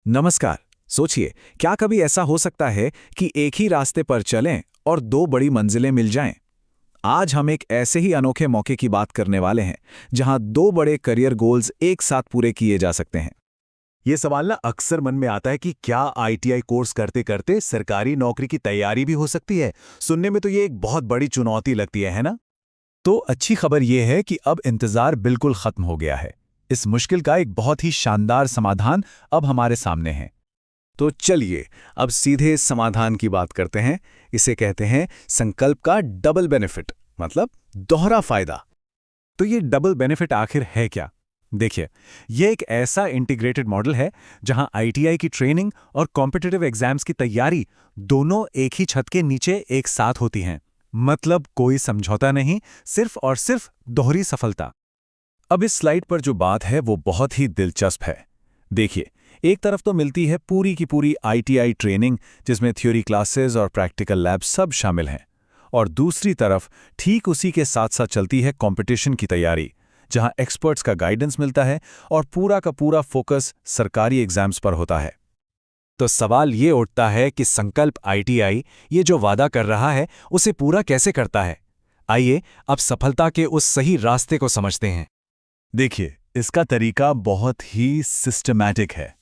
नमस्कार। सोचिए, क्या कभी ऐसा हो सकता है कि एक ही रास्ते पर चलें और दो बड़ी मंजिलें मिल जाएं? आज हम एक ऐसे ही अनोखे मौके की बात करने वाले हैं, जहां दो बड़े करियर गोल्स एक साथ पूरे किए जा सकते हैं। ये सवाल ना अक्सर मन में आता है कि क्या आईटीआई कोर्स करते करते सरकारी नौकरी की तैयारी भी हो सकती है। सुनने में तो ये एक बहुत बड़ी चुनौती लगती है ना। तो अच्छी खबर यह है कि अब इंतजार बिल्कुल खत्म हो गया है। इस मुश्किल का एक बहुत ही शानदार समाधान अब हमारे सामने है। तो चलिए, अब सीधे इस समाधान की बात करते हैं। इसे कहते हैं संकल्प का डबल बेनिफिट, मतलब दोहरा फायदा। तो ये डबल बेनिफिट आखिर है क्या? देखिए, ये एक ऐसा इंटीग्रेटेड मॉडल है जहां आईटीआई की ट्रेनिंग और कॉम्पिटिटिव एग्जाम्स की तैयारी दोनों एक ही छत के नीचे एक साथ होती हैं। मतलब कोई समझौता नहीं, सिर्फ और सिर्फ दोहरी सफलता। अब इस स्लाइड पर जो बात है वो बहुत ही दिलचस्प है। देखिए, एक तरफ तो मिलती है पूरी की पूरी आईटीआई ट्रेनिंग, जिसमें थ्योरी क्लासेस और प्रैक्टिकल लैब सब शामिल हैं, और दूसरी तरफ ठीक उसी के साथ साथ चलती है कंपटीशन की तैयारी, जहां एक्सपर्ट्स का गाइडेंस मिलता है और पूरा का पूरा फोकस सरकारी एग्जाम्स पर होता है। तो सवाल ये उठता है कि संकल्प आईटीआई ये जो वादा कर रहा है उसे पूरा कैसे करता है। आइए अब सफलता के उस सही रास्ते को समझते हैं। देखिए, इसका तरीका बहुत ही सिस्टमैटिक है।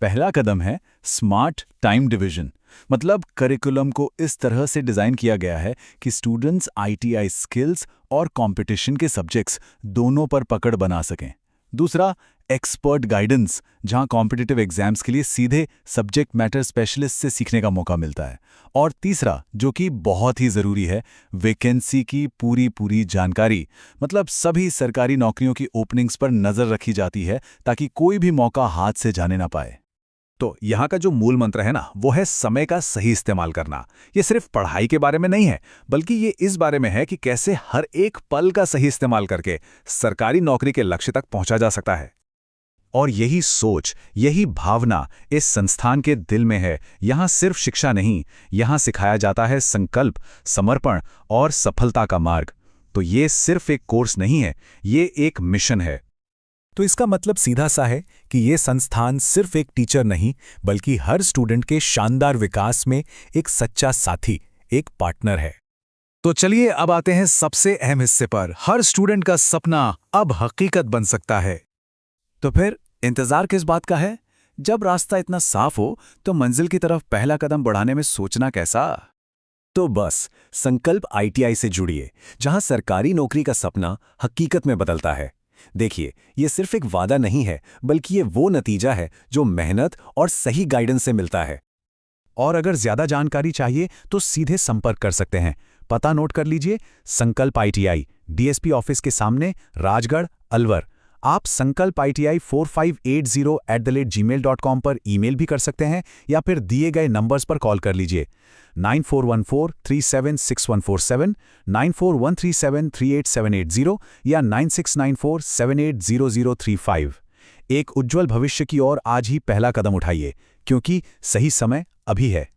पहला कदम है स्मार्ट टाइम डिवीजन। मतलब करिकुलम को इस तरह से डिज़ाइन किया गया है कि स्टूडेंट्स आईटीआई स्किल्स और कंपटीशन के सब्जेक्ट्स दोनों पर पकड़ बना सकें। दूसरा, एक्सपर्ट गाइडेंस, जहां कॉम्पिटिटिव एग्जाम्स के लिए सीधे सब्जेक्ट मैटर स्पेशलिस्ट से सीखने का मौका मिलता है। और तीसरा, जो कि बहुत ही ज़रूरी है, वैकेंसी की पूरी पूरी जानकारी। मतलब सभी सरकारी नौकरियों की ओपनिंग्स पर नज़र रखी जाती है ताकि कोई भी मौका हाथ से जाने ना पाए। तो यहाँ का जो मूल मंत्र है ना, वो है समय का सही इस्तेमाल करना। ये सिर्फ पढ़ाई के बारे में नहीं है, बल्कि ये इस बारे में है कि कैसे हर एक पल का सही इस्तेमाल करके सरकारी नौकरी के लक्ष्य तक पहुंचा जा सकता है। और यही सोच, यही भावना इस संस्थान के दिल में है। यहाँ सिर्फ शिक्षा नहीं, यहाँ सिखाया जाता है संकल्प, समर्पण और सफलता का मार्ग। तो ये सिर्फ एक कोर्स नहीं है, ये एक मिशन है। तो इसका मतलब सीधा सा है कि ये संस्थान सिर्फ एक टीचर नहीं, बल्कि हर स्टूडेंट के शानदार विकास में एक सच्चा साथी, एक पार्टनर है। तो चलिए अब आते हैं सबसे अहम हिस्से पर। हर स्टूडेंट का सपना अब हकीकत बन सकता है। तो फिर इंतजार किस बात का है? जब रास्ता इतना साफ हो तो मंजिल की तरफ पहला कदम बढ़ाने में सोचना कैसा? तो बस संकल्प आईटीआई से जुड़िए, जहां सरकारी नौकरी का सपना हकीकत में बदलता है। देखिए, ये सिर्फ एक वादा नहीं है, बल्कि ये वो नतीजा है जो मेहनत और सही गाइडेंस से मिलता है। और अगर ज्यादा जानकारी चाहिए तो सीधे संपर्क कर सकते हैं। पता नोट कर लीजिए, संकल्प आईटीआई, डीएसपी ऑफिस के सामने, राजगढ़, अलवर। आप संकल्प ITI 4580@gmail.com पर ईमेल भी कर सकते हैं, या फिर दिए गए नंबर्स पर कॉल कर लीजिए 9414376147, 9413738780 या 9694780035। एक उज्जवल भविष्य की ओर आज ही पहला कदम उठाइए, क्योंकि सही समय अभी है।